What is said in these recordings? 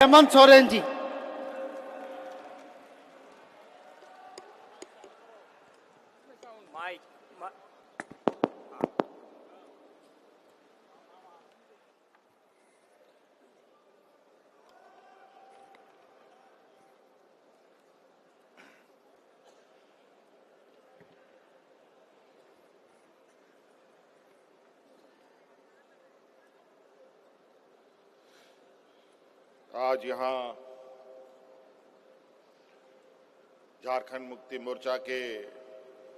हेमंत सोरेन जी। आज यहाँ झारखंड मुक्ति मोर्चा के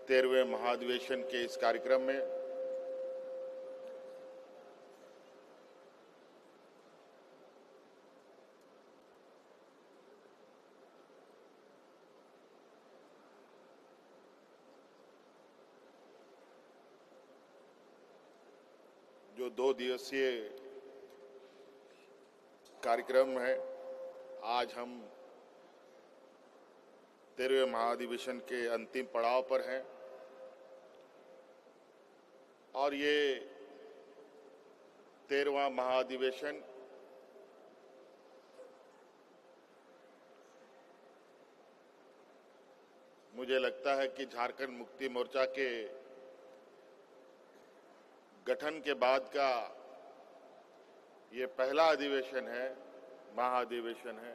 13वें महाधिवेशन के इस कार्यक्रम में जो 2 दिवसीय कार्यक्रम है, आज हम 13वें महाधिवेशन के अंतिम पड़ाव पर हैं और ये 13वां महाधिवेशन मुझे लगता है कि झारखंड मुक्ति मोर्चा के गठन के बाद का ये पहला अधिवेशन है, महाधिवेशन है।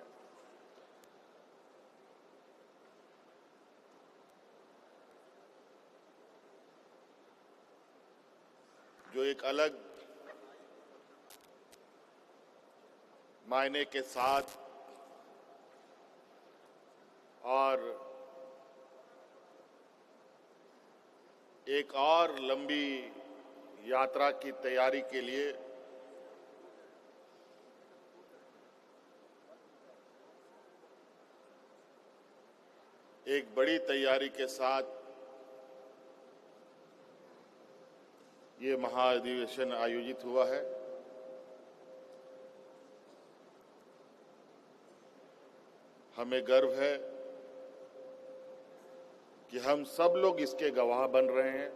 जो एक अलग मायने के साथ और एक और लंबी यात्रा की तैयारी के लिए एक बड़ी तैयारी के साथ ये महाधिवेशन आयोजित हुआ है। हमें गर्व है कि हम सब लोग इसके गवाह बन रहे हैं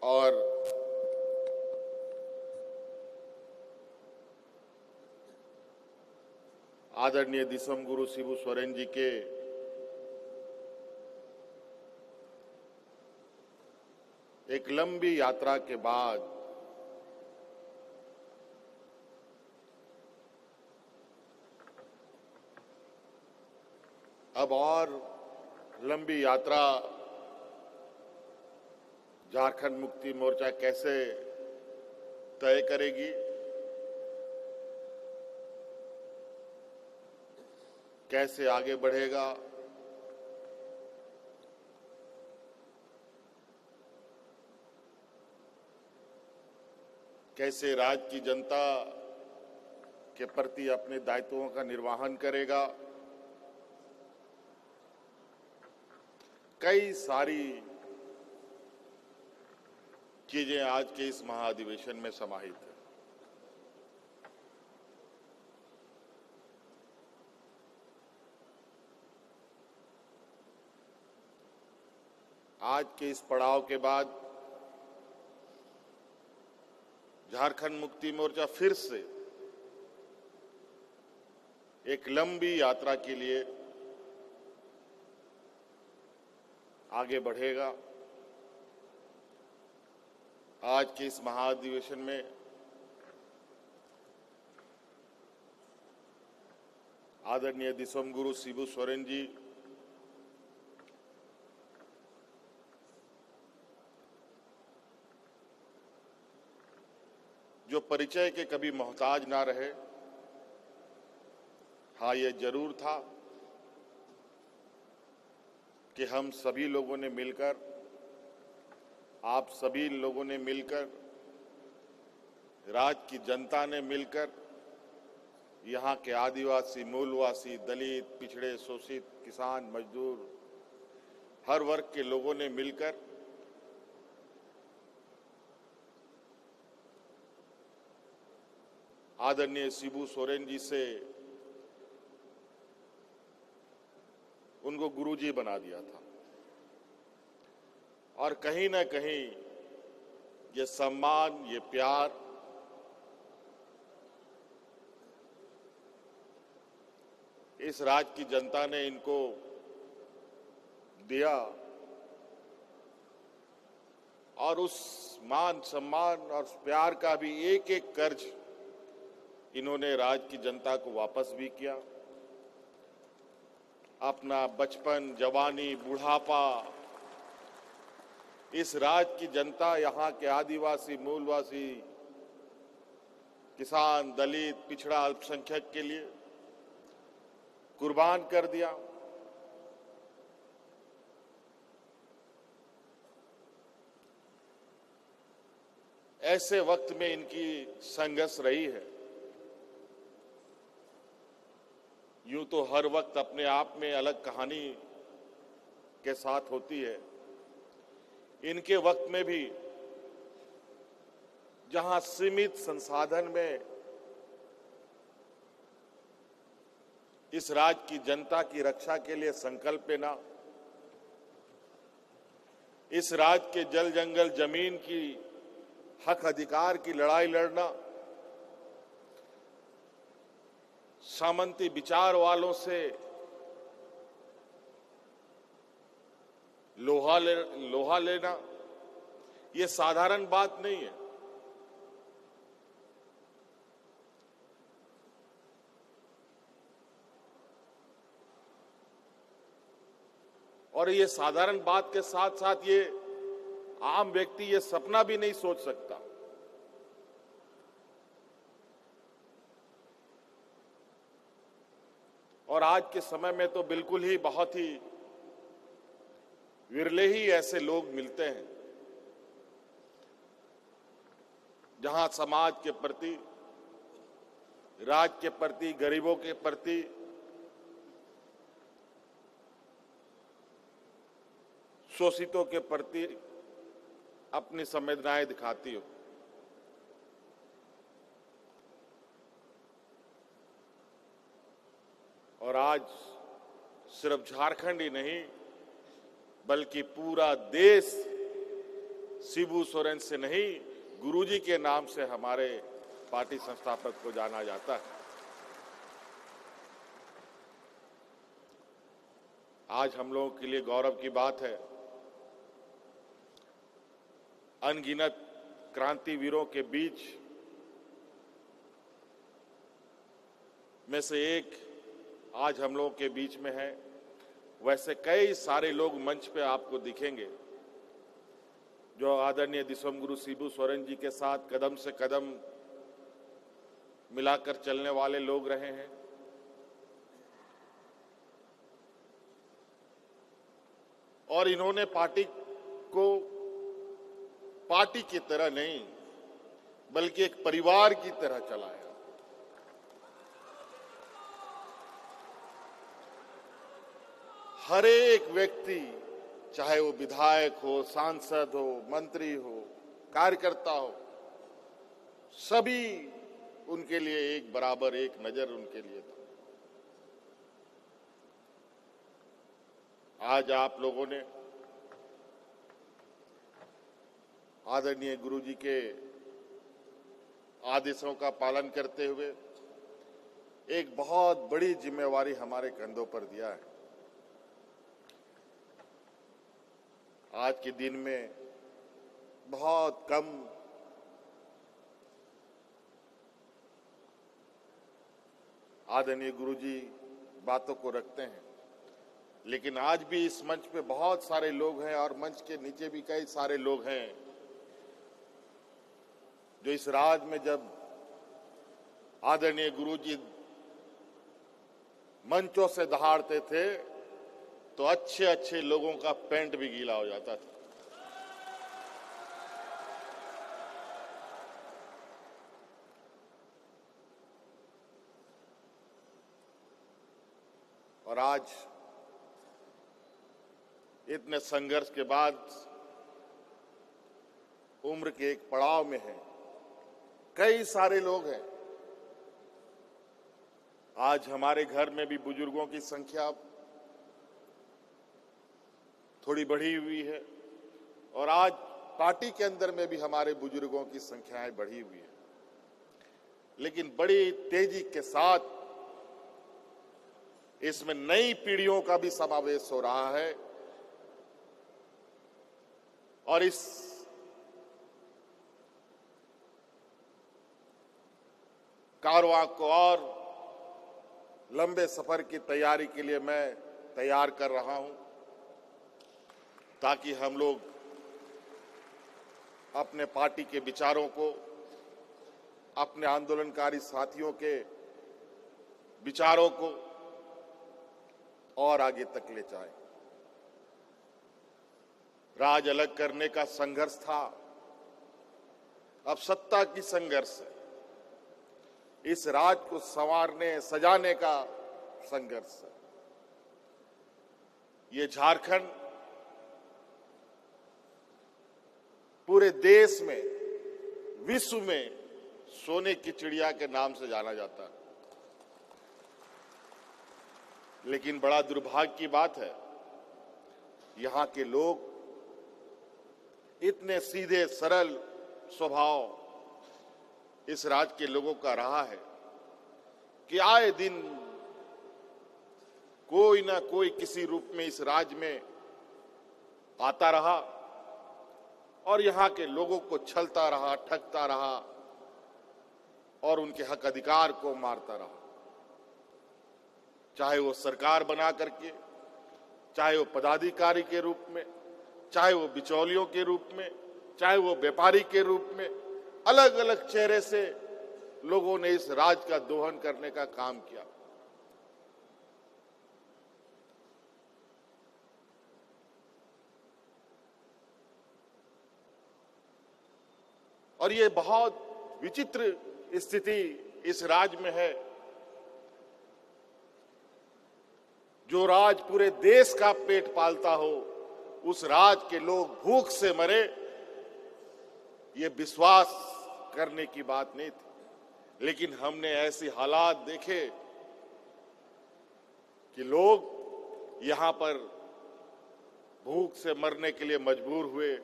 और आदरणीय दिसम गुरु शिबू सोरेन जी के एक लंबी यात्रा के बाद अब और लंबी यात्रा झारखंड मुक्ति मोर्चा कैसे तय करेगी, कैसे आगे बढ़ेगा, कैसे राज्य की जनता के प्रति अपने दायित्वों का निर्वहन करेगा, कई सारी चीजें आज के इस महाधिवेशन में समाहित है। आज के इस पड़ाव के बाद झारखंड मुक्ति मोर्चा फिर से एक लंबी यात्रा के लिए आगे बढ़ेगा। आज के इस महाधिवेशन में आदरणीय दिसम गुरु शिबू सोरेन जी जो परिचय के कभी मोहताज ना रहे। हाँ, ये जरूर था कि हम सभी लोगों ने मिलकर, आप सभी लोगों ने मिलकर, राज्य की जनता ने मिलकर, यहाँ के आदिवासी, मूलवासी, दलित, पिछड़े, शोषित, किसान, मजदूर, हर वर्ग के लोगों ने मिलकर आदरणीय शिबू सोरेन जी से उनको गुरुजी बना दिया था और कहीं ना कहीं ये सम्मान, ये प्यार इस राज्य की जनता ने इनको दिया और उस मान सम्मान और प्यार का भी एक एक कर्ज इन्होंने राज्य की जनता को वापस भी किया। अपना बचपन, जवानी, बुढ़ापा इस राज्य की जनता, यहाँ के आदिवासी, मूलवासी, किसान, दलित, पिछड़ा, अल्पसंख्यक के लिए कुर्बान कर दिया। ऐसे वक्त में इनकी संघर्ष रही है। यूं तो हर वक्त अपने आप में अलग कहानी के साथ होती है। इनके वक्त में भी जहां सीमित संसाधन में इस राज्य की जनता की रक्षा के लिए संकल्प लेना, इस राज्य के जल जंगल जमीन की हक अधिकार की लड़ाई लड़ना, सामंती विचार वालों से लोहा लेना, ये साधारण बात नहीं है। और ये साधारण बात के साथ साथ ये आम व्यक्ति ये सपना भी नहीं सोच सकता। और आज के समय में तो बिल्कुल ही बहुत ही विरले ही ऐसे लोग मिलते हैं जहां समाज के प्रति, राज्य के प्रति, गरीबों के प्रति शोषितों के प्रति अपनी संवेदनाएं दिखाती हो। और आज सिर्फ झारखंड ही नहीं बल्कि पूरा देश शिबू सोरेन से नहीं, गुरुजी के नाम से हमारे पार्टी संस्थापक को जाना जाता है। आज हम लोगों के लिए गौरव की बात है, अनगिनत क्रांतिवीरों के बीच में से एक आज हम लोगों के बीच में है। वैसे कई सारे लोग मंच पे आपको दिखेंगे जो आदरणीय दिसोम शिबू सोरेन जी के साथ कदम से कदम मिलाकर चलने वाले लोग रहे हैं। और इन्होंने पार्टी को पार्टी की तरह नहीं बल्कि एक परिवार की तरह चलाया। हर एक व्यक्ति, चाहे वो विधायक हो, सांसद हो, मंत्री हो, कार्यकर्ता हो, सभी उनके लिए एक बराबर, एक नजर उनके लिए था। आज आप लोगों ने आदरणीय गुरुजी के आदेशों का पालन करते हुए एक बहुत बड़ी जिम्मेवारी हमारे कंधों पर दिया है। आज के दिन में बहुत कम आदरणीय गुरुजी बातों को रखते हैं, लेकिन आज भी इस मंच पे बहुत सारे लोग हैं और मंच के नीचे भी कई सारे लोग हैं जो इस राज में जब आदरणीय गुरुजी मंचों से दहाड़ते थे तो अच्छे अच्छे लोगों का पैंट भी गीला हो जाता था। और आज इतने संघर्ष के बाद उम्र के एक पड़ाव में है, कई सारे लोग हैं। आज हमारे घर में भी बुजुर्गों की संख्या थोड़ी बढ़ी हुई है और आज पार्टी के अंदर में भी हमारे बुजुर्गों की संख्याएं बढ़ी हुई है, लेकिन बड़ी तेजी के साथ इसमें नई पीढ़ियों का भी समावेश हो रहा है और इस कारवां को और लंबे सफर की तैयारी के लिए मैं तैयार कर रहा हूं ताकि हम लोग अपने पार्टी के विचारों को, अपने आंदोलनकारी साथियों के विचारों को और आगे तक ले जाएं। राज अलग करने का संघर्ष था, अब सत्ता की संघर्ष है। इस राज को संवारने, सजाने का संघर्ष है। ये झारखंड पूरे देश में, विश्व में सोने की चिड़िया के नाम से जाना जाता है। लेकिन बड़ा दुर्भाग्य की बात है, यहां के लोग इतने सीधे सरल स्वभाव इस राज्य के लोगों का रहा है कि आए दिन कोई ना कोई किसी रूप में इस राज्य में आता रहा और यहां के लोगों को छलता रहा, ठगता रहा और उनके हक अधिकार को मारता रहा। चाहे वो सरकार बना करके, चाहे वो पदाधिकारी के रूप में, चाहे वो बिचौलियों के रूप में, चाहे वो व्यापारी के रूप में, अलग अलग चेहरे से लोगों ने इस राज का दोहन करने का काम किया। और ये बहुत विचित्र स्थिति इस राज्य में है। जो राज पूरे देश का पेट पालता हो, उस राज के लोग भूख से मरे, ये विश्वास करने की बात नहीं थी। लेकिन हमने ऐसे हालात देखे कि लोग यहां पर भूख से मरने के लिए मजबूर हुए।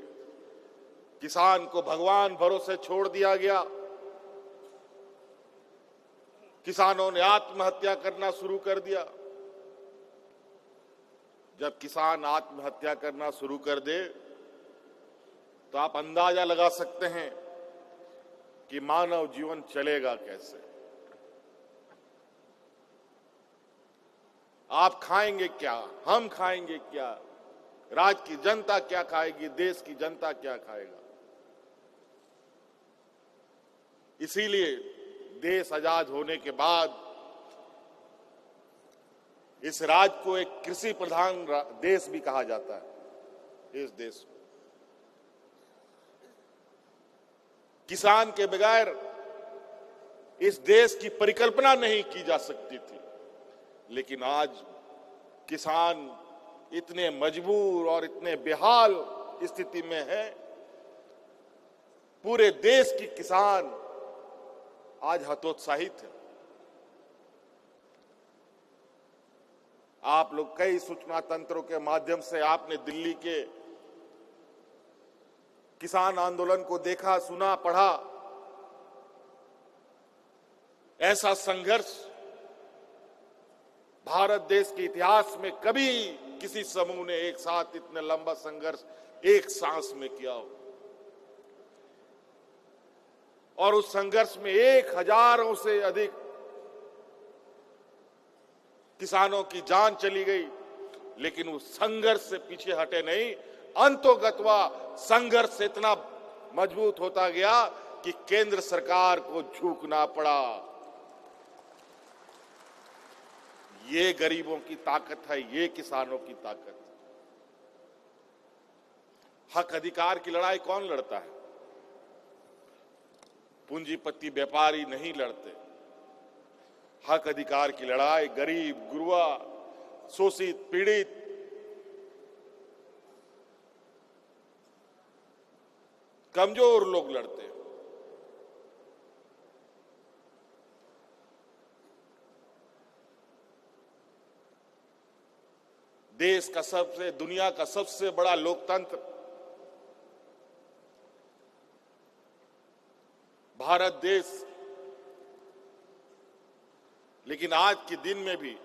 किसान को भगवान भरोसे छोड़ दिया गया। किसानों ने आत्महत्या करना शुरू कर दिया। जब किसान आत्महत्या करना शुरू कर दे तो आप अंदाजा लगा सकते हैं कि मानव जीवन चलेगा कैसे। आप खाएंगे क्या, हम खाएंगे क्या, राज्य की जनता क्या खाएगी, देश की जनता क्या खाएगा। इसीलिए देश आजाद होने के बाद इस राज्य को एक कृषि प्रधान देश भी कहा जाता है। इस देश को किसान के बगैर इस देश की परिकल्पना नहीं की जा सकती थी। लेकिन आज किसान इतने मजबूर और इतने बेहाल स्थिति में है। पूरे देश की किसान आज हतोत्साहित है। आप लोग कई सूचना तंत्रों के माध्यम से आपने दिल्ली के किसान आंदोलन को देखा, सुना, पढ़ा। ऐसा संघर्ष भारत देश के इतिहास में कभी किसी समूह ने एक साथ इतना लंबा संघर्ष एक सांस में किया हो। और उस संघर्ष में 1000 से अधिक किसानों की जान चली गई। लेकिन उस संघर्ष से पीछे हटे नहीं। अंतोगत्वा संघर्ष इतना मजबूत होता गया कि केंद्र सरकार को झुकना पड़ा। ये गरीबों की ताकत है, ये किसानों की ताकत। हक अधिकार की लड़ाई कौन लड़ता है? पूंजीपति व्यापारी नहीं लड़ते। हक अधिकार की लड़ाई गरीब, गुरबा, शोषित, पीड़ित, कमजोर लोग लड़ते हैं। देश का दुनिया का सबसे बड़ा लोकतंत्र भारत देश, लेकिन आज के दिन में भी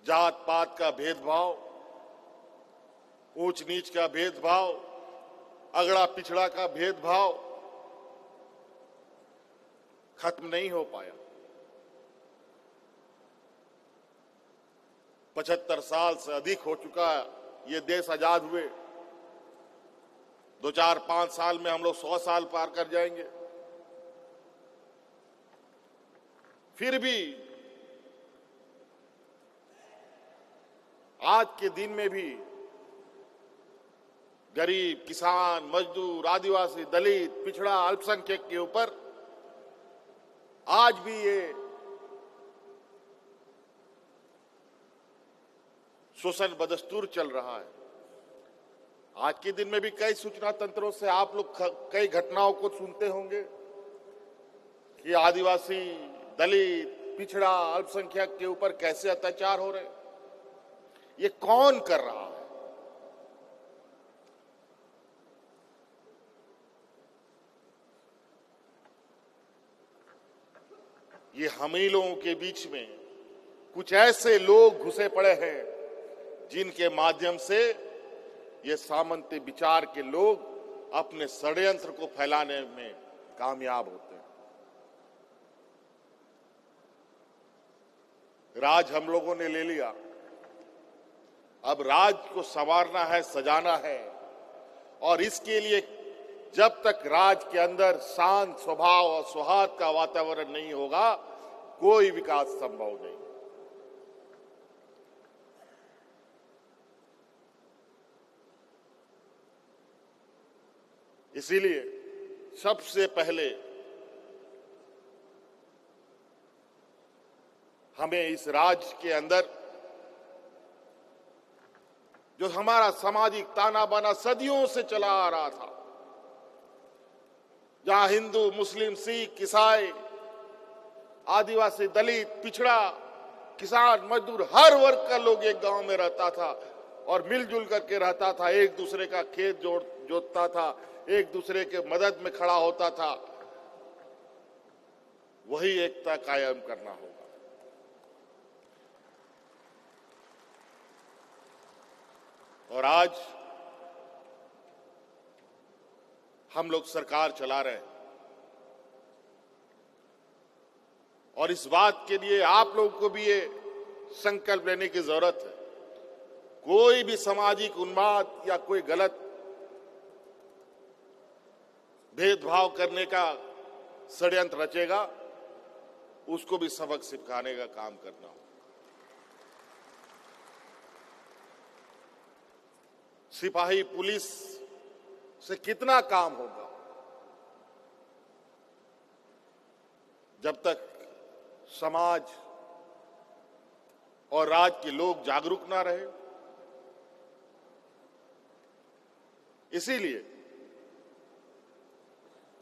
जात पात का भेदभाव, ऊंच नीच का भेदभाव, अगड़ा पिछड़ा का भेदभाव खत्म नहीं हो पाया। 75 साल से अधिक हो चुका है ये देश आजाद हुए। 2, 4, 5 साल में हम लोग 100 साल पार कर जाएंगे। फिर भी आज के दिन में भी गरीब, किसान, मजदूर, आदिवासी, दलित, पिछड़ा, अल्पसंख्यक के ऊपर आज भी ये शोषण बदस्तूर चल रहा है। आज के दिन में भी कई सूचना तंत्रों से आप लोग कई घटनाओं को सुनते होंगे कि आदिवासी, दलित, पिछड़ा, अल्पसंख्यक के ऊपर कैसे अत्याचार हो रहे हैं। ये कौन कर रहा है? ये हम ही लोगों के बीच में कुछ ऐसे लोग घुसे पड़े हैं जिनके माध्यम से ये सामंती विचार के लोग अपने षड्यंत्र को फैलाने में कामयाब होते हैं। राज हम लोगों ने ले लिया, अब राज को संवारना है, सजाना है, और इसके लिए जब तक राज के अंदर शांत स्वभाव और सौहार्द का वातावरण नहीं होगा, कोई विकास संभव नहीं। इसीलिए सबसे पहले हमें इस राज्य के अंदर जो हमारा सामाजिक ताना बाना सदियों से चला आ रहा था, जहां हिंदू, मुस्लिम, सिख, ईसाई, आदिवासी, दलित, पिछड़ा, किसान, मजदूर, हर वर्ग का लोग एक गांव में रहता था और मिलजुल करके रहता था, एक दूसरे का खेत जोतता था, एक दूसरे के मदद में खड़ा होता था, वही एकता कायम करना होगा। और आज हम लोग सरकार चला रहे हैं और इस बात के लिए आप लोगों को भी ये संकल्प लेने की जरूरत है, कोई भी सामाजिक उन्माद या कोई गलत भेदभाव करने का षड्यंत्र रचेगा, उसको भी सबक सिखाने का काम करना होगा। सिपाही, पुलिस से कितना काम होगा जब तक समाज और राज्य के लोग जागरूक ना रहे। इसीलिए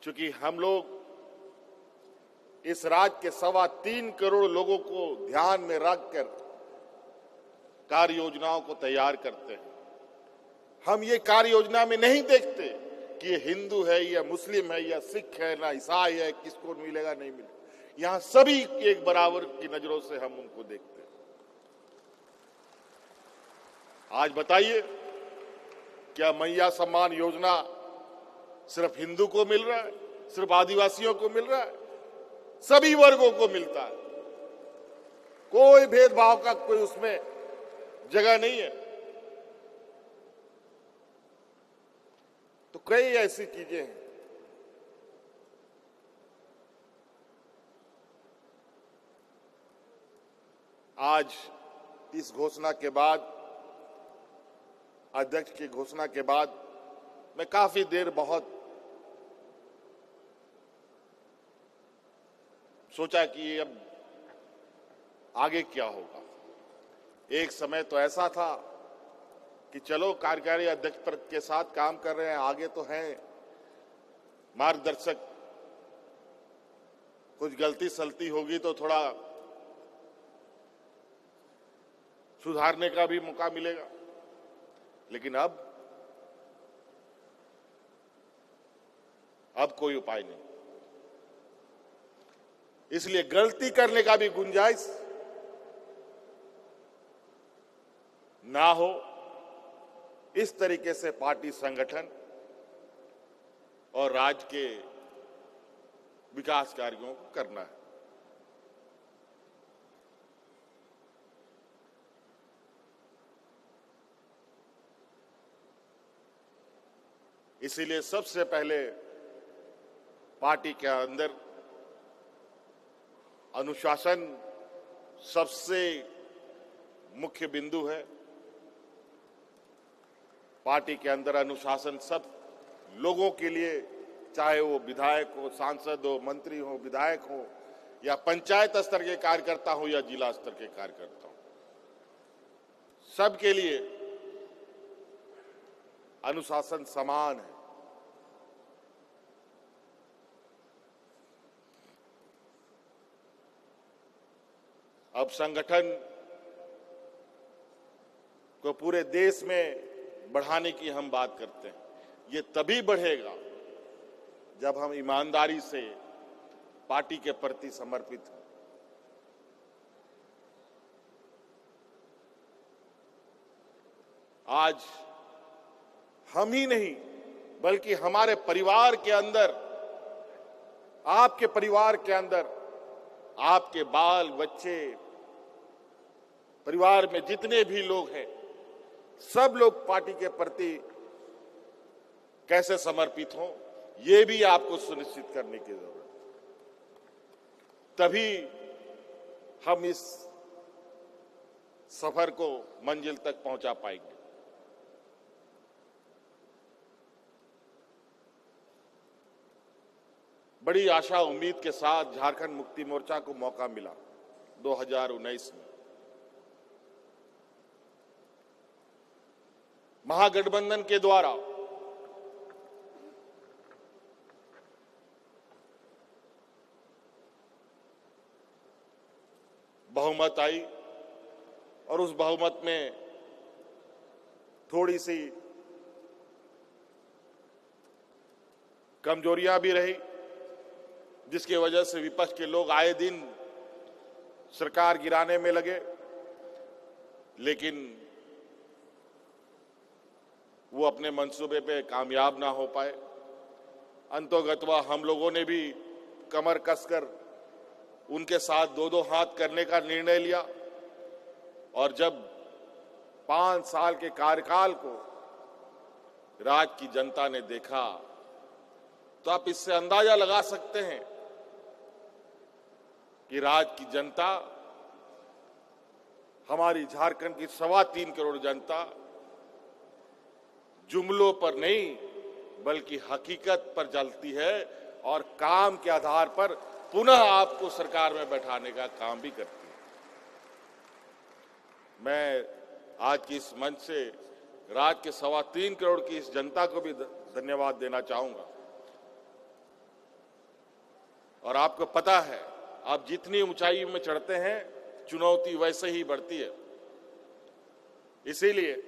चूंकि हम लोग इस राज्य के 3.25 करोड़ लोगों को ध्यान में रखकर कार्य योजनाओं को तैयार करते हैं, हम ये कार्य योजना में नहीं देखते कि ये हिंदू है या मुस्लिम है या सिख है ना ईसाई है, किसको मिलेगा नहीं मिलेगा। यहां सभी एक बराबर की नजरों से हम उनको देखते हैं। आज बताइए, क्या मैया सम्मान योजना सिर्फ हिंदू को मिल रहा है, सिर्फ आदिवासियों को मिल रहा है? सभी वर्गों को मिलता है, कोई भेदभाव का कोई उसमें जगह नहीं है। तो कई ऐसी चीजें हैं। आज इस घोषणा के बाद, अध्यक्ष की घोषणा के बाद, मैं काफी देर बहुत सोचा कि अब आगे क्या होगा। एक समय तो ऐसा था कि चलो कार्यकारी अध्यक्ष पद के साथ काम कर रहे हैं, आगे तो हैं मार्गदर्शक, कुछ गलती सलती होगी तो थोड़ा सुधारने का भी मौका मिलेगा। लेकिन अब कोई उपाय नहीं। इसलिए गलती करने का भी गुंजाइश ना हो, इस तरीके से पार्टी संगठन और राज्य के विकास कार्यों को करना है। इसीलिए सबसे पहले पार्टी के अंदर अनुशासन सबसे मुख्य बिंदु है। पार्टी के अंदर अनुशासन सब लोगों के लिए, चाहे वो विधायक हो, सांसद हो, मंत्री हो, विधायक हो, या पंचायत स्तर के कार्यकर्ता हो या जिला स्तर के कार्यकर्ता हो, सबके लिए अनुशासन समान है। अब संगठन को पूरे देश में बढ़ाने की हम बात करते हैं। ये तभी बढ़ेगा जब हम ईमानदारी से पार्टी के प्रति समर्पित हों। आज हम ही नहीं बल्कि हमारे परिवार के अंदर, आपके परिवार के अंदर, आपके बाल बच्चे, परिवार में जितने भी लोग हैं, सब लोग पार्टी के प्रति कैसे समर्पित हों, ये भी आपको सुनिश्चित करने की जरूरत है। तभी हम इस सफर को मंजिल तक पहुंचा पाएंगे। बड़ी आशा उम्मीद के साथ झारखंड मुक्ति मोर्चा को मौका मिला 2019 में। महागठबंधन के द्वारा बहुमत आई और उस बहुमत में थोड़ी सी कमजोरियां भी रही, जिसकी वजह से विपक्ष के लोग आए दिन सरकार गिराने में लगे, लेकिन वो अपने मंसूबे पे कामयाब ना हो पाए। अंतोगत्वा हम लोगों ने भी कमर कसकर उनके साथ दो दो हाथ करने का निर्णय लिया और जब 5 साल के कार्यकाल को राज्य की जनता ने देखा तो आप इससे अंदाजा लगा सकते हैं कि राज्य की जनता, हमारी झारखंड की 3.25 करोड़ जनता जुमलों पर नहीं बल्कि हकीकत पर चलती है और काम के आधार पर पुनः आपको सरकार में बैठाने का काम भी करती है। मैं आज की इस मंच से राज्य के 3.25 करोड़ की इस जनता को भी धन्यवाद देना चाहूंगा। और आपको पता है, आप जितनी ऊंचाई में चढ़ते हैं चुनौती वैसे ही बढ़ती है। इसीलिए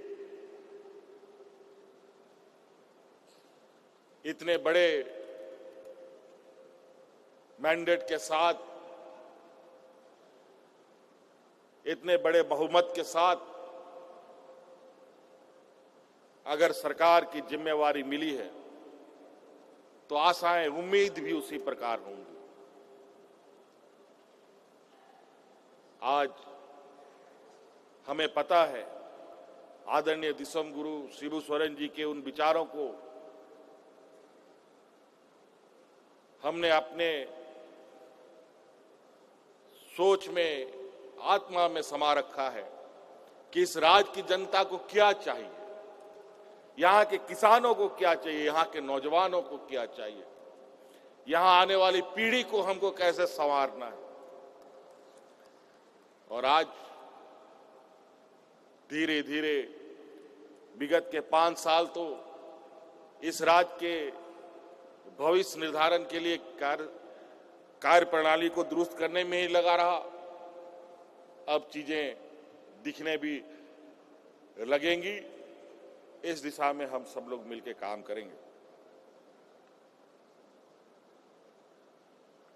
इतने बड़े मैंडेट के साथ, इतने बड़े बहुमत के साथ अगर सरकार की जिम्मेवारी मिली है तो आशाएं, उम्मीद भी उसी प्रकार होंगी। आज हमें पता है आदरणीय दिसम गुरु शिबू सोरेन जी के उन विचारों को हमने अपने सोच में, आत्मा में समा रखा है कि इस राज्य की जनता को क्या चाहिए, यहां के किसानों को क्या चाहिए, यहां के नौजवानों को क्या चाहिए, यहां आने वाली पीढ़ी को हमको कैसे संवारना है। और आज धीरे धीरे विगत के 5 साल तो इस राज्य के भविष्य निर्धारण के लिए कार्य प्रणाली को दुरुस्त करने में ही लगा रहा। अब चीजें दिखने भी लगेंगी। इस दिशा में हम सब लोग मिलकर काम करेंगे।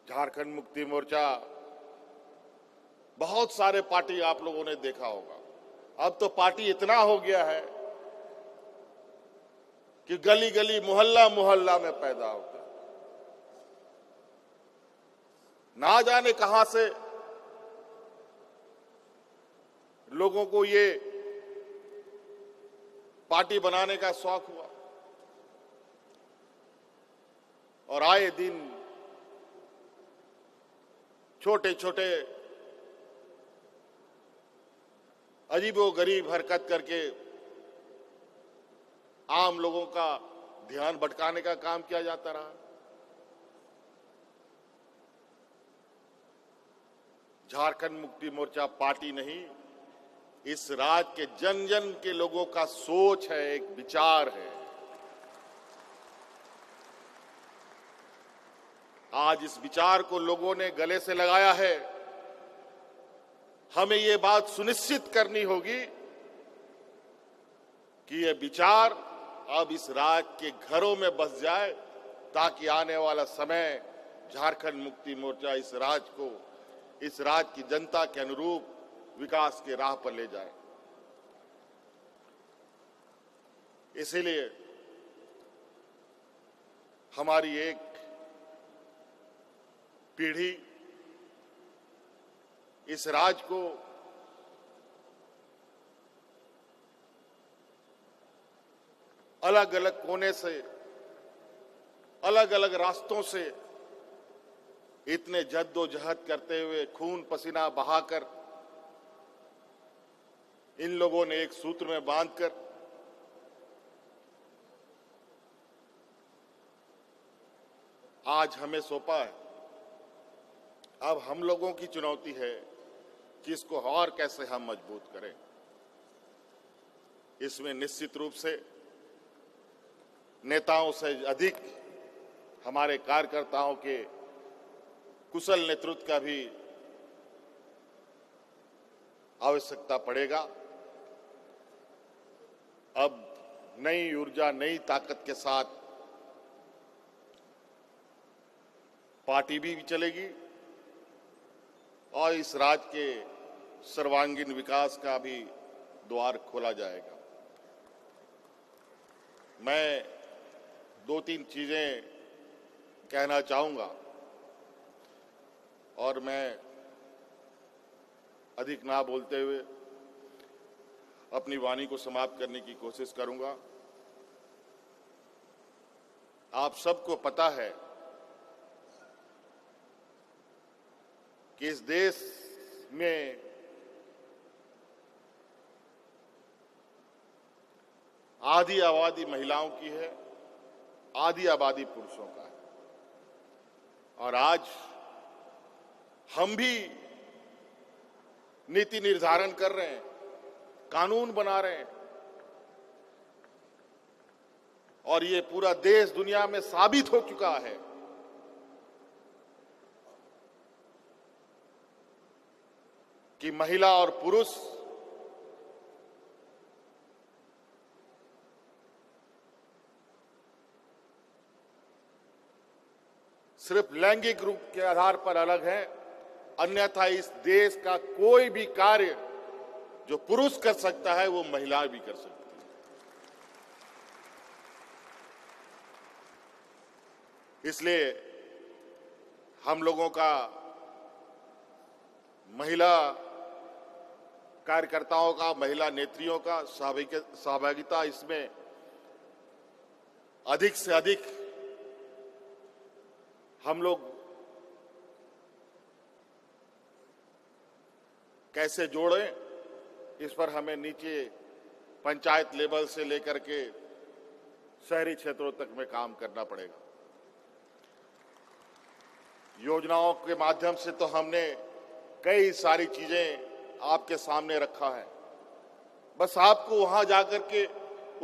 झारखंड मुक्ति मोर्चा, बहुत सारे पार्टी आप लोगों ने देखा होगा, अब तो पार्टी इतना हो गया है कि गली गली मोहल्ला मोहल्ला में पैदा होता है। ना जाने कहां से लोगों को ये पार्टी बनाने का शौक हुआ और आए दिन छोटे छोटे अजीबोगरीब हरकत करके आम लोगों का ध्यान भटकाने का काम किया जाता रहा। झारखंड मुक्ति मोर्चा पार्टी नहीं, इस राज्य के जन जन के लोगों का सोच है, एक विचार है। आज इस विचार को लोगों ने गले से लगाया है। हमें ये बात सुनिश्चित करनी होगी कि ये विचार अब इस राज्य के घरों में बस जाए, ताकि आने वाला समय झारखंड मुक्ति मोर्चा इस राज्य को, इस राज्य की जनता के अनुरूप विकास के राह पर ले जाए। इसीलिए हमारी एक पीढ़ी इस राज्य को अलग अलग कोने से, अलग अलग रास्तों से इतने जद्दोजहद करते हुए, खून पसीना बहाकर इन लोगों ने एक सूत्र में बांधकर आज हमें सौंपा है। अब हम लोगों की चुनौती है कि इसको और कैसे हम मजबूत करें। इसमें निश्चित रूप से नेताओं से अधिक हमारे कार्यकर्ताओं के कुशल नेतृत्व का भी आवश्यकता पड़ेगा। अब नई ऊर्जा, नई ताकत के साथ पार्टी भी चलेगी और इस राज्य के सर्वांगीण विकास का भी द्वार खोला जाएगा। मैं दो तीन चीजें कहना चाहूंगा और मैं अधिक ना बोलते हुए अपनी वाणी को समाप्त करने की कोशिश करूंगा। आप सबको पता है कि इस देश में आधी आबादी महिलाओं की है, आधी आबादी पुरुषों का है। और आज हम भी नीति निर्धारण कर रहे हैं, कानून बना रहे हैं और ये पूरा देश दुनिया में साबित हो चुका है कि महिला और पुरुष सिर्फ लैंगिक रूप के आधार पर अलग है, अन्यथा इस देश का कोई भी कार्य जो पुरुष कर सकता है वो महिला भी कर सकती है। इसलिए हम लोगों का, महिला कार्यकर्ताओं का, महिला नेत्रियों का सहभागिता इसमें अधिक से अधिक हम लोग कैसे जोड़ें, इस पर हमें नीचे पंचायत लेवल से लेकर के शहरी क्षेत्रों तक में काम करना पड़ेगा। योजनाओं के माध्यम से तो हमने कई सारी चीजें आपके सामने रखा है, बस आपको वहां जाकर के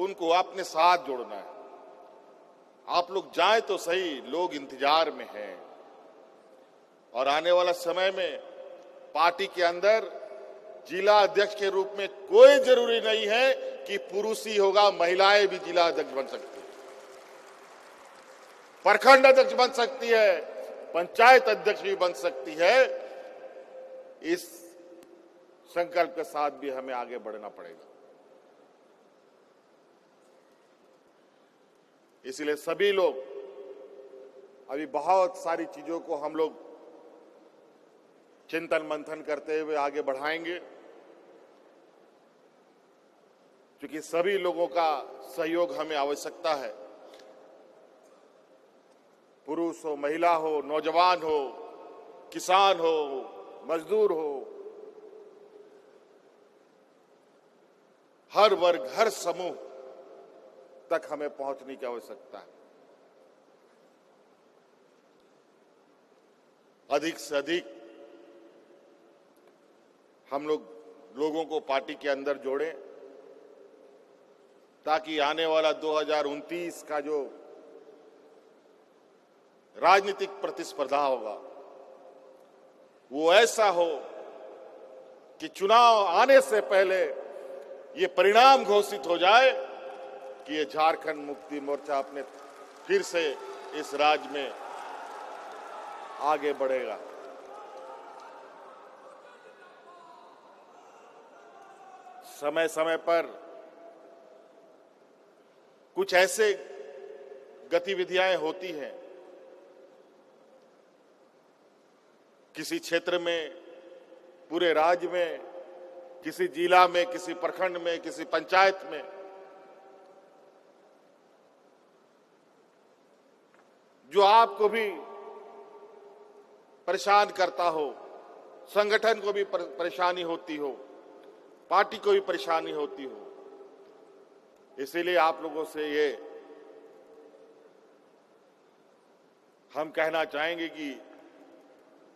उनको अपने साथ जोड़ना है। आप लोग जाएं तो सही, लोग इंतजार में हैं और आने वाला समय में पार्टी के अंदर जिला अध्यक्ष के रूप में कोई जरूरी नहीं है कि पुरुष ही होगा, महिलाएं भी जिला अध्यक्ष बन सकती है, प्रखंड अध्यक्ष बन सकती है, पंचायत अध्यक्ष भी बन सकती है। इस संकल्प के साथ भी हमें आगे बढ़ना पड़ेगा। इसलिए सभी लोग अभी बहुत सारी चीजों को हम लोग चिंतन मंथन करते हुए आगे बढ़ाएंगे, क्योंकि सभी लोगों का सहयोग हमें आवश्यकता है। पुरुष हो, महिला हो, नौजवान हो, किसान हो, मजदूर हो, हर वर्ग, हर समूह तक हमें पहुंचने की आवश्यकता है। अधिक से अधिक हम लोगों को पार्टी के अंदर जोड़ें, ताकि आने वाला 2029 का जो राजनीतिक प्रतिस्पर्धा होगा वो ऐसा हो कि चुनाव आने से पहले ये परिणाम घोषित हो जाए कि ये झारखंड मुक्ति मोर्चा अपने फिर से इस राज्य में आगे बढ़ेगा। समय समय पर कुछ ऐसे गतिविधियां होती हैं, किसी क्षेत्र में, पूरे राज्य में, किसी जिला में, किसी प्रखंड में, किसी पंचायत में, जो आपको भी परेशान करता हो, संगठन को भी परेशानी होती हो, पार्टी को भी परेशानी होती हो। इसीलिए आप लोगों से ये हम कहना चाहेंगे कि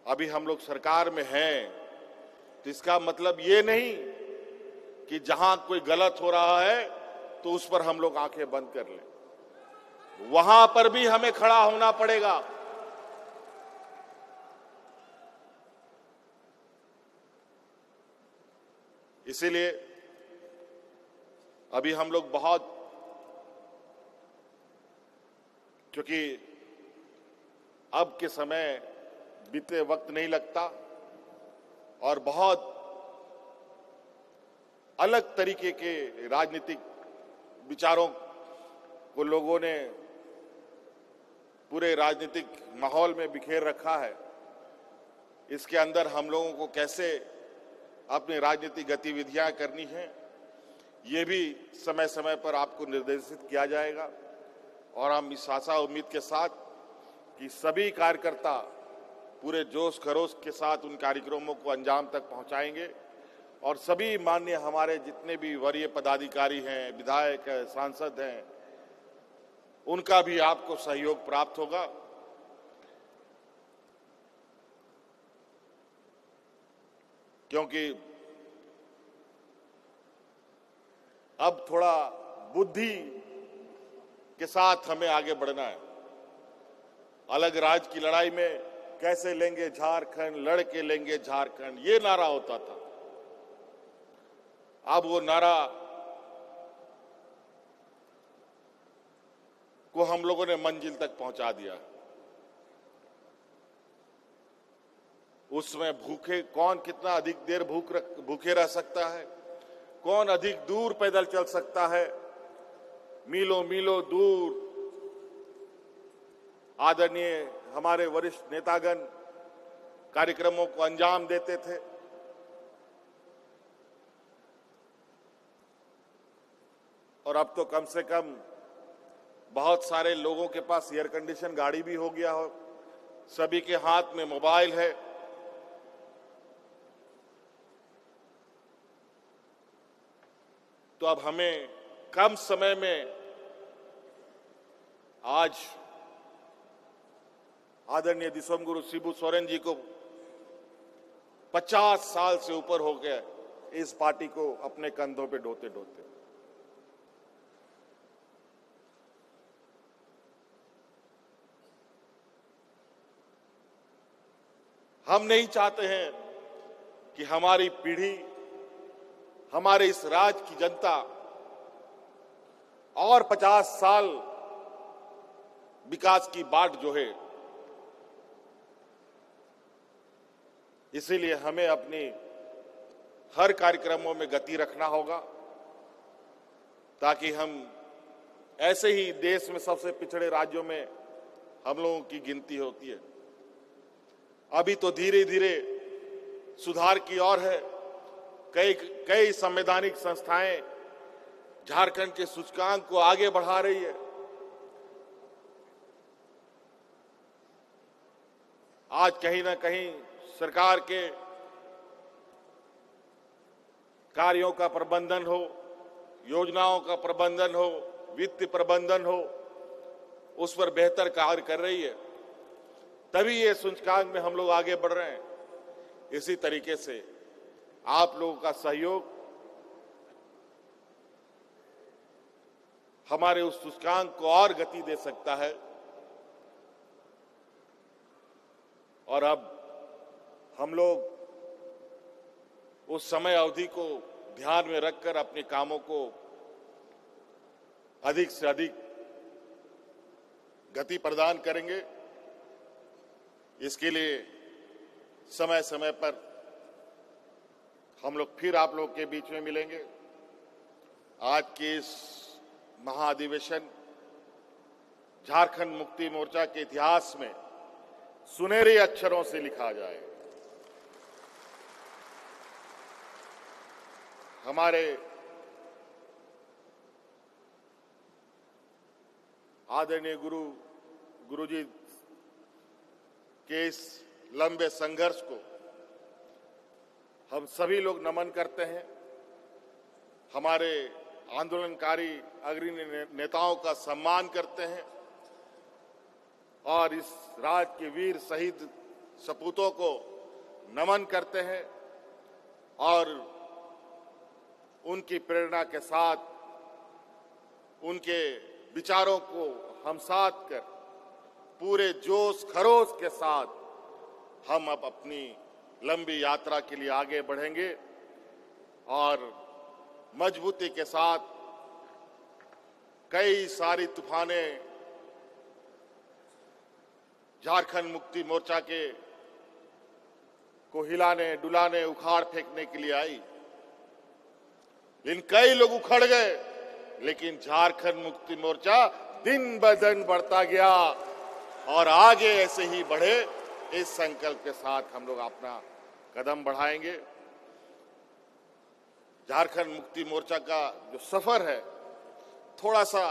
अभी हम लोग सरकार में हैं, तो इसका मतलब ये नहीं कि जहां कोई गलत हो रहा है तो उस पर हम लोग आंखें बंद कर लें। वहां पर भी हमें खड़ा होना पड़ेगा। इसीलिए अभी हम लोग बहुत, क्योंकि अब के समय बीते वक्त नहीं लगता और बहुत अलग तरीके के राजनीतिक विचारों को लोगों ने पूरे राजनीतिक माहौल में बिखेर रखा है। इसके अंदर हम लोगों को कैसे अपनी राजनीतिक गतिविधियां करनी है, ये भी समय समय पर आपको निर्देशित किया जाएगा। और हम इस आशा उम्मीद के साथ कि सभी कार्यकर्ता पूरे जोश खरोश के साथ उन कार्यक्रमों को अंजाम तक पहुंचाएंगे और सभी माननीय हमारे जितने भी वरीय पदाधिकारी हैं, विधायक हैं, सांसद हैं, उनका भी आपको सहयोग प्राप्त होगा। क्योंकि अब थोड़ा बुद्धि के साथ हमें आगे बढ़ना है। अलग राज्य की लड़ाई में कैसे लेंगे झारखंड, लड़ के लेंगे झारखंड, ये नारा होता था। अब वो नारा को हम लोगों ने मंजिल तक पहुंचा दिया। उसमें भूखे कौन कितना अधिक देर भूखे रह सकता है, कौन अधिक दूर पैदल चल सकता है, मीलों मीलों दूर आदरणीय हमारे वरिष्ठ नेतागण कार्यक्रमों को अंजाम देते थे। और अब तो कम से कम बहुत सारे लोगों के पास एयर कंडीशन गाड़ी भी हो गया हो, सभी के हाथ में मोबाइल है। तो अब हमें कम समय में आज आदरणीय दिसोम गुरु शिबू सोरेन जी को 50 साल से ऊपर हो गया इस पार्टी को अपने कंधों पे ढोते ढोते। हम नहीं चाहते हैं कि हमारी पीढ़ी, हमारे इस राज्य की जनता और 50 साल विकास की बाट जो है। इसीलिए हमें अपनी हर कार्यक्रमों में गति रखना होगा, ताकि हम ऐसे ही देश में सबसे पिछड़े राज्यों में हम लोगों की गिनती होती है। अभी तो धीरे धीरे सुधार की ओर है। कई संवैधानिक संस्थाएं झारखंड के सूचकांक को आगे बढ़ा रही है। आज कहीं ना कहीं सरकार के कार्यों का प्रबंधन हो, योजनाओं का प्रबंधन हो, वित्त प्रबंधन हो, उस पर बेहतर कार्य कर रही है, तभी ये सूचकांक में हम लोग आगे बढ़ रहे हैं। इसी तरीके से आप लोगों का सहयोग हमारे उस सूचकांक को और गति दे सकता है। और अब हम लोग उस समय अवधि को ध्यान में रखकर अपने कामों को अधिक से अधिक गति प्रदान करेंगे। इसके लिए समय समय पर हम लोग फिर आप लोग के बीच में मिलेंगे। आज के इस महाअधिवेशन झारखंड मुक्ति मोर्चा के इतिहास में सुनहरे अक्षरों से लिखा जाए। हमारे आदरणीय गुरुजी के इस लंबे संघर्ष को हम सभी लोग नमन करते हैं। हमारे आंदोलनकारी अग्रणी नेताओं का सम्मान करते हैं और इस राज्य के वीर शहीद सपूतों को नमन करते हैं और उनकी प्रेरणा के साथ, उनके विचारों को हम साथ कर पूरे जोश खरोश के साथ हम अब अपनी लंबी यात्रा के लिए आगे बढ़ेंगे और मजबूती के साथ कई सारी तूफानें झारखंड मुक्ति मोर्चा के को हिलाने, डुलाने, उखाड़ फेंकने के लिए आई, लेकिन कई लोग उखड़ गए, लेकिन झारखंड मुक्ति मोर्चा दिन ब दिन बढ़ता गया और आगे ऐसे ही बढ़े। इस संकल्प के साथ हम लोग अपना कदम बढ़ाएंगे। झारखंड मुक्ति मोर्चा का जो सफर है थोड़ा सा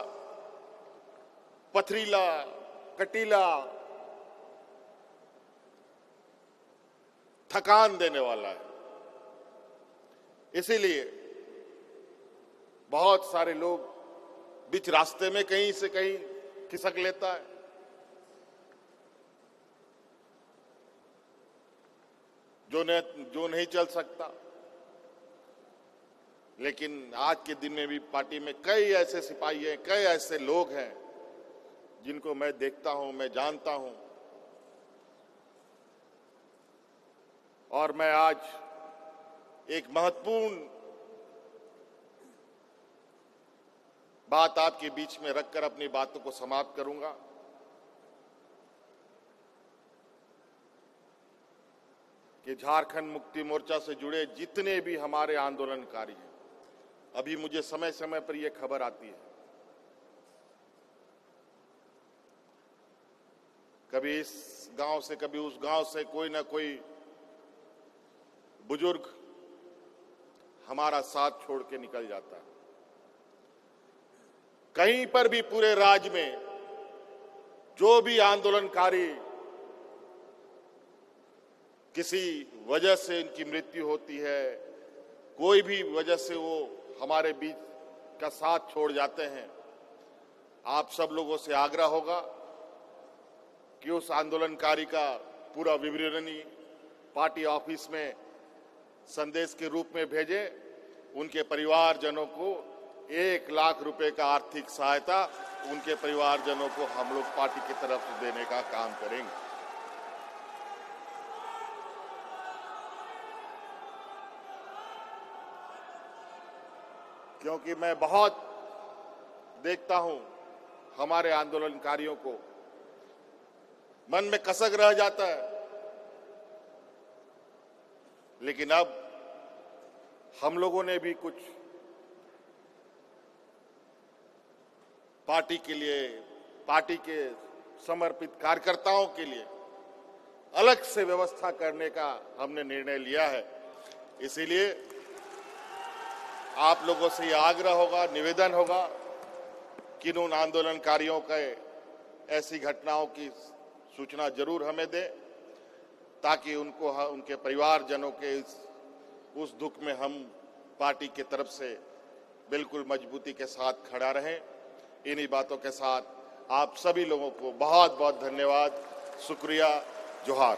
पथरीला, कटीला, थकान देने वाला है। इसीलिए बहुत सारे लोग बीच रास्ते में कहीं से कहीं खिसक लेता है। जो नहीं चल सकता। लेकिन आज के दिन में भी पार्टी में कई ऐसे सिपाही हैं, कई ऐसे लोग हैं जिनको मैं देखता हूं, मैं जानता हूं। और मैं आज एक महत्वपूर्ण बात आपके बीच में रखकर अपनी बातों को समाप्त करूंगा। कि झारखंड मुक्ति मोर्चा से जुड़े जितने भी हमारे आंदोलनकारी हैं, अभी मुझे समय समय पर यह खबर आती है, कभी इस गांव से कभी उस गांव से कोई ना कोई बुजुर्ग हमारा साथ छोड़ के निकल जाता है। कहीं पर भी पूरे राज्य में जो भी आंदोलनकारी किसी वजह से इनकी मृत्यु होती है, कोई भी वजह से वो हमारे बीच का साथ छोड़ जाते हैं, आप सब लोगों से आग्रह होगा कि उस आंदोलनकारी का पूरा विवरणी पार्टी ऑफिस में संदेश के रूप में भेजें। उनके परिवारजनों को 1 लाख रुपए का आर्थिक सहायता उनके परिवारजनों को हम लोग पार्टी की तरफ से देने का काम करेंगे। क्योंकि मैं बहुत देखता हूं हमारे आंदोलनकारियों को, मन में कसक रह जाता है। लेकिन अब हम लोगों ने भी कुछ पार्टी के लिए, पार्टी के समर्पित कार्यकर्ताओं के लिए अलग से व्यवस्था करने का हमने निर्णय लिया है। इसीलिए आप लोगों से यह आग्रह होगा, निवेदन होगा कि उन आंदोलनकारियों के ऐसी घटनाओं की सूचना जरूर हमें दें, ताकि उनको, उनके परिवारजनों के उस दुख में हम पार्टी की तरफ से बिल्कुल मजबूती के साथ खड़ा रहें। इन्हीं बातों के साथ आप सभी लोगों को बहुत बहुत धन्यवाद, शुक्रिया, जोहार।